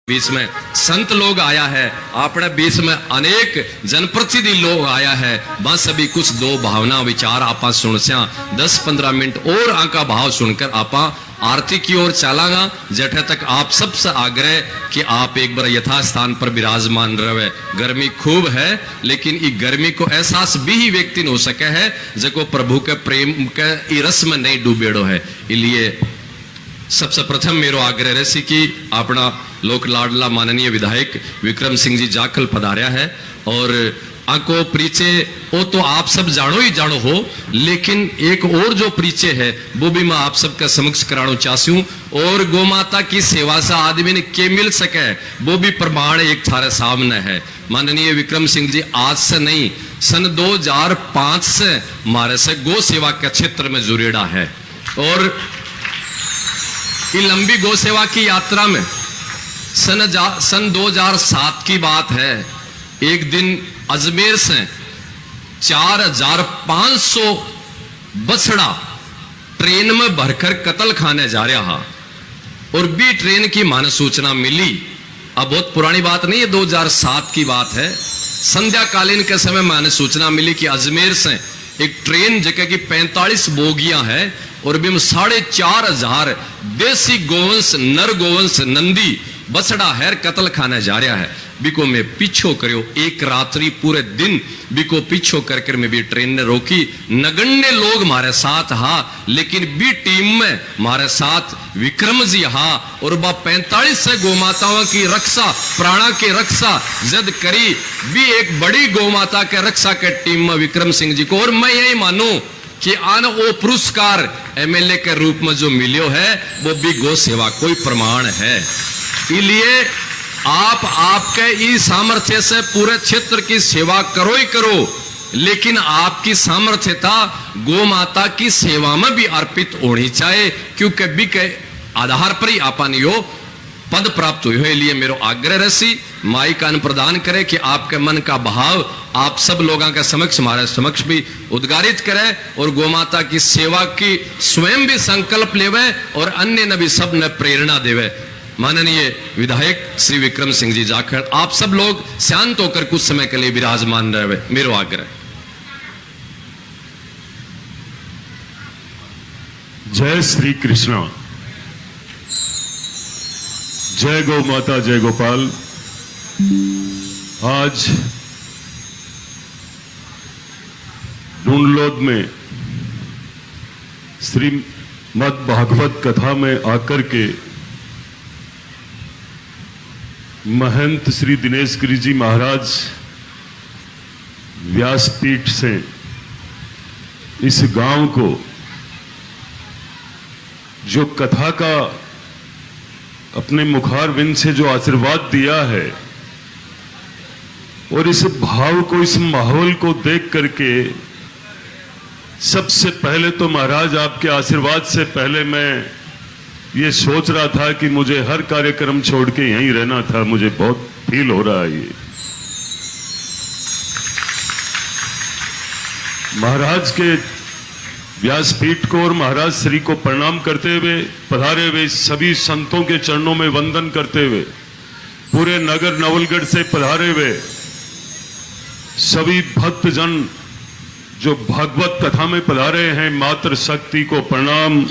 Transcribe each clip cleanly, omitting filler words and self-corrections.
बीच में संत लोग आया है, अपने बीच में अनेक जनप्रतिनिधि लोग आया है। बस अभी कुछ दो भावना विचार आपा सुनस्या 10-15 मिनट और आका भाव सुनकर आपा आरती की ओर चलागा। जठे तक आप सबसे आग्रह कि आप एक बार यथास्थान पर विराजमान रहे। गर्मी खूब है, लेकिन इस गर्मी को एहसास भी ही व्यक्ति हो सके है जो प्रभु के प्रेम के रस में नहीं डूबेड़ो है। इसलिए सबसे प्रथम मेरो आग्रह रही कि अपना लोक लाडला माननीय विधायक विक्रम सिंह जी जाखल पधार्या है और आको परिचय वो तो आप सब जानो ही जानो हो, लेकिन एक और जो परिचय है वो भी मैं आप सबका समक्ष कराना चाहती हूँ। और गौ माता की सेवा से आदमी ने क्या मिल सके वो भी प्रमाण एक थारे सामने है। माननीय विक्रम सिंह जी आज से नहीं, सन 2005 से हमारे से गौ सेवा के क्षेत्र में जुड़ेड़ा है। और ये लंबी गौ सेवा की यात्रा में सन 2007 की बात है। एक दिन अजमेर से 4500 बछड़ा ट्रेन में भरकर कत्ल खाने जा रहा और भी ट्रेन की मान सूचना मिली। अब बहुत पुरानी बात नहीं है, 2007 की बात है। संध्या कालीन के समय मैंने सूचना मिली कि अजमेर से एक ट्रेन जगह की 45 बोगियां है और भी 4500 देसी गोवंश नर गोवंश नंदी बछड़ा हैर कत्ल खाने जा रहा है। बिको में पीछो करो, एक रात्रि पूरे दिन बिको पीछो करके मैं भी ट्रेन ने रोकी। नगण्य लोग हमारे साथ हा, लेकिन भी टीम में हमारे साथ विक्रम जी हा और 45 से गौ माताओं की रक्षा प्राणा की रक्षा जद करी भी एक बड़ी गौ माता के रक्षा के टीम में विक्रम सिंह जी को। और मैं यही मानू कि आन वो पुरस्कार एमएलए के रूप में जो मिलियो है वो भी गौ सेवा कोई प्रमाण है। इसलिए आप आपके इस सामर्थ्य से पूरे क्षेत्र की सेवा करो ही करो, लेकिन आपकी सामर्थ्यता गौ माता की सेवा में भी अर्पित होनी चाहिए, क्योंकि भी के आधार पर ही आपन यो पद प्राप्त हुई है। लिए मेरो आग्रह रसी माई का प्रदान करे कि आपके मन का भाव आप सब लोगों के समक्ष हमारे समक्ष भी उद्गारित करे और गौ माता की सेवा की स्वयं भी संकल्प लेवे और अन्य ने भी सब ने प्रेरणा देवे। माननीय विधायक श्री विक्रम सिंह जी जाखड़, आप सब लोग शांत होकर कुछ समय के लिए विराजमान रहे, मेरो आग्रह। जय श्री कृष्णा, जय गौ माता, जय गोपाल। आज ढूंढलोद में श्रीमद् भागवत कथा में आकर के महंत श्री दिनेश गिरी जी महाराज व्यासपीठ से इस गांव को जो कथा का अपने मुखारविंद से जो आशीर्वाद दिया है और इस भाव को, इस माहौल को देख करके सबसे पहले तो महाराज आपके आशीर्वाद से पहले मैं ये सोच रहा था कि मुझे हर कार्यक्रम छोड़ के यहीं रहना था। मुझे बहुत फील हो रहा है ये। महाराज के व्यासपीठ को और महाराज श्री को प्रणाम करते हुए, पधारे हुए सभी संतों के चरणों में वंदन करते हुए, पूरे नगर नवलगढ़ से पधारे हुए सभी भक्तजन जो भागवत कथा में पधारे हैं, मातृ शक्ति को प्रणाम,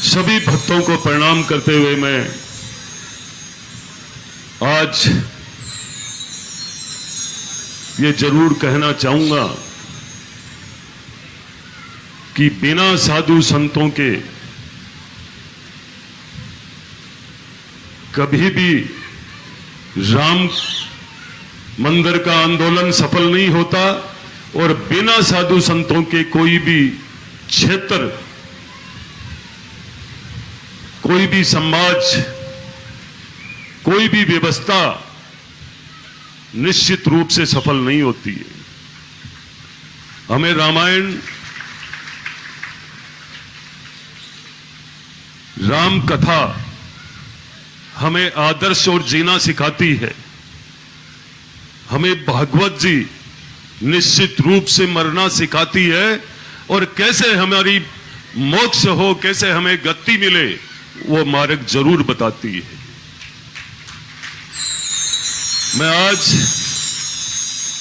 सभी भक्तों को प्रणाम करते हुए मैं आज ये जरूर कहना चाहूंगा कि बिना साधु संतों के कभी भी राम मंदिर का आंदोलन सफल नहीं होता और बिना साधु संतों के कोई भी क्षेत्र, कोई भी समाज, कोई भी व्यवस्था निश्चित रूप से सफल नहीं होती है। हमें रामायण, राम कथा हमें आदर्श और जीना सिखाती है। हमें भागवत जी निश्चित रूप से मरना सिखाती है और कैसे हमारी मोक्ष हो, कैसे हमें गति मिले, वो मार्ग जरूर बताती है। मैं आज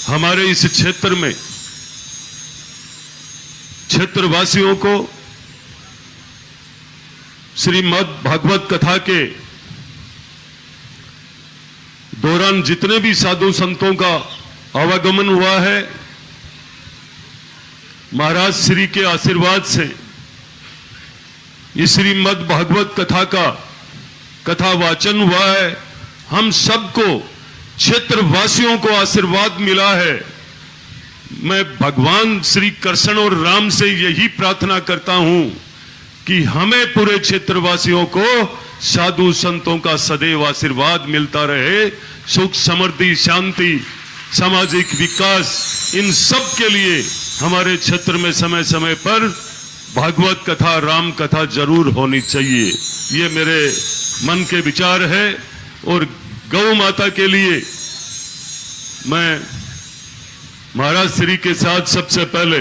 हमारे इस क्षेत्र में क्षेत्रवासियों को श्रीमद् भागवत कथा के दौरान जितने भी साधु संतों का आवागमन हुआ है, महाराज श्री के आशीर्वाद से ये श्रीमद् भागवत कथा का कथा वाचन हुआ है। हम सबको क्षेत्रवासियों को आशीर्वाद मिला है। मैं भगवान श्री कृष्ण और राम से यही प्रार्थना करता हूं कि हमें पूरे क्षेत्रवासियों को साधु संतों का सदैव आशीर्वाद मिलता रहे। सुख, समृद्धि, शांति, सामाजिक विकास, इन सब के लिए हमारे क्षेत्र में समय समय पर भागवत कथा, राम कथा जरूर होनी चाहिए। ये मेरे मन के विचार है। और गौ माता के लिए मैं महाराज श्री के साथ सबसे पहले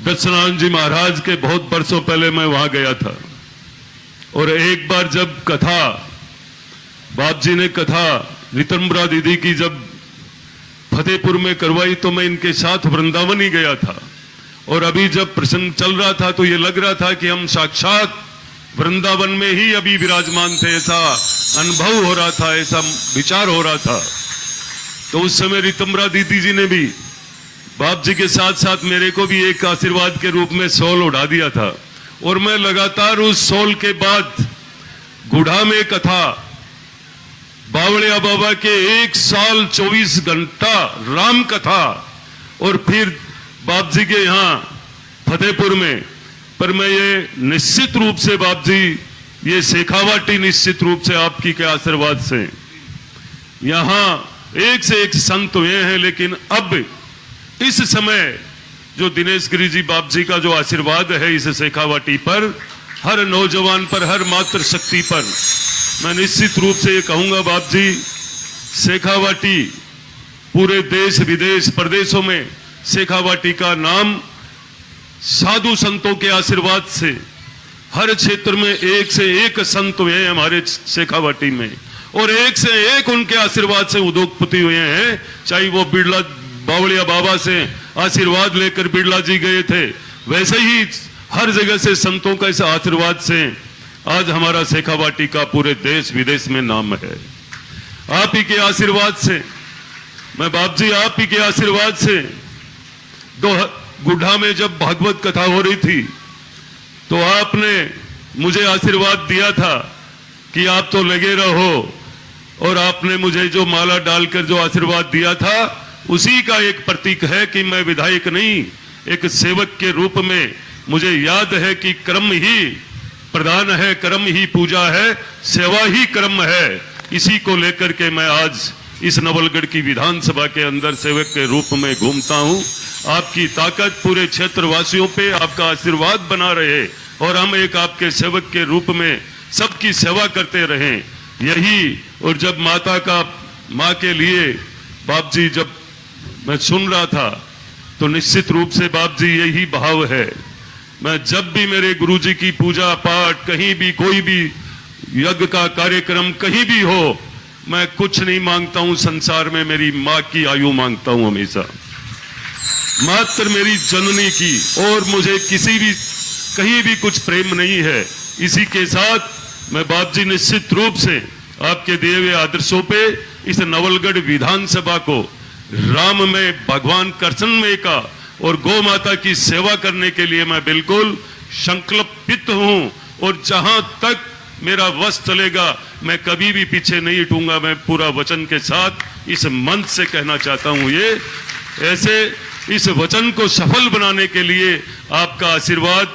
दक्षिणानंद जी महाराज के बहुत वर्षों पहले मैं वहां गया था। और एक बार जब कथा बाप जी ने कथा रितंबरा दीदी की जब फतेहपुर में करवाई तो मैं इनके साथ वृंदावन ही गया था। और अभी जब प्रसंग चल रहा था तो ये लग रहा था कि हम साक्षात वृंदावन में ही अभी विराजमान थे। ऐसा अनुभव हो रहा था, ऐसा विचार हो रहा था। तो उस समय रितंबरा दीदी जी ने भी बाप जी के साथ साथ मेरे को भी एक आशीर्वाद के रूप में शॉल उड़ा दिया था। और मैं लगातार उस शॉल के बाद गुढ़ा में कथा, बावड़िया बाबा के 1 साल 24 घंटा राम कथा, और फिर बाप जी के यहाँ फतेहपुर में। पर मैं ये निश्चित रूप से बाप जी, ये शेखावाटी निश्चित रूप से आपकी के आशीर्वाद से यहाँ एक से एक संत हुए हैं। लेकिन अब इस समय जो दिनेश गिरी जी बाप जी का जो आशीर्वाद है इस शेखावाटी पर, हर नौजवान पर, हर मातृ शक्ति पर, मैं निश्चित रूप से ये कहूंगा बाप जी, शेखावाटी पूरे देश विदेश प्रदेशों में शेखावाटी का नाम साधु संतों के आशीर्वाद से हर क्षेत्र में एक से एक संत हुए हैं हमारे शेखावाटी में। और एक से एक उनके आशीर्वाद से उद्योगपति हुए हैं। चाहे वो बिड़ला बावड़िया बाबा से आशीर्वाद लेकर बिड़ला जी गए थे, वैसे ही हर जगह से संतों का इस आशीर्वाद से आज हमारा शेखावाटी का पूरे देश विदेश में नाम है। आप ही के आशीर्वाद से, मैं बाप जी आप ही के आशीर्वाद से गुढ़ा में जब भागवत कथा हो रही थी तो आपने मुझे आशीर्वाद दिया था कि आप तो लगे रहो। और आपने मुझे जो माला डालकर जो आशीर्वाद दिया था उसी का एक प्रतीक है कि मैं विधायक नहीं, एक सेवक के रूप में मुझे याद है कि कर्म ही प्रधान है, कर्म ही पूजा है, सेवा ही कर्म है। इसी को लेकर के मैं आज इस नवलगढ़ की विधानसभा के अंदर सेवक के रूप में घूमता हूं। आपकी ताकत पूरे क्षेत्रवासियों पे, आपका आशीर्वाद बना रहे और हम एक आपके सेवक के रूप में सबकी सेवा करते रहें, यही। और जब माँ के लिए बाप जी जब मैं सुन रहा था तो निश्चित रूप से बाप जी यही भाव है। मैं जब भी मेरे गुरुजी की पूजा पाठ, कहीं भी कोई भी यज्ञ का कार्यक्रम कहीं भी हो, मैं कुछ नहीं मांगता हूं संसार में, मेरी माँ की आयु मांगता हूं हमेशा, मात्र मेरी जननी की। और मुझे किसी भी कहीं भी कुछ प्रेम नहीं है। इसी के साथ मैं बाप जी निश्चित रूप से आपके दिए हुए आदर्शों पे इस नवलगढ़ विधानसभा को राम में, भगवान कृष्ण में का और गौ माता की सेवा करने के लिए मैं बिल्कुल संकल्पित हूं। और जहां तक मेरा वश चलेगा मैं कभी भी पीछे नहीं हटूंगा। मैं पूरा वचन के साथ इस मंच से कहना चाहता हूं। ये ऐसे इस वचन को सफल बनाने के लिए आपका आशीर्वाद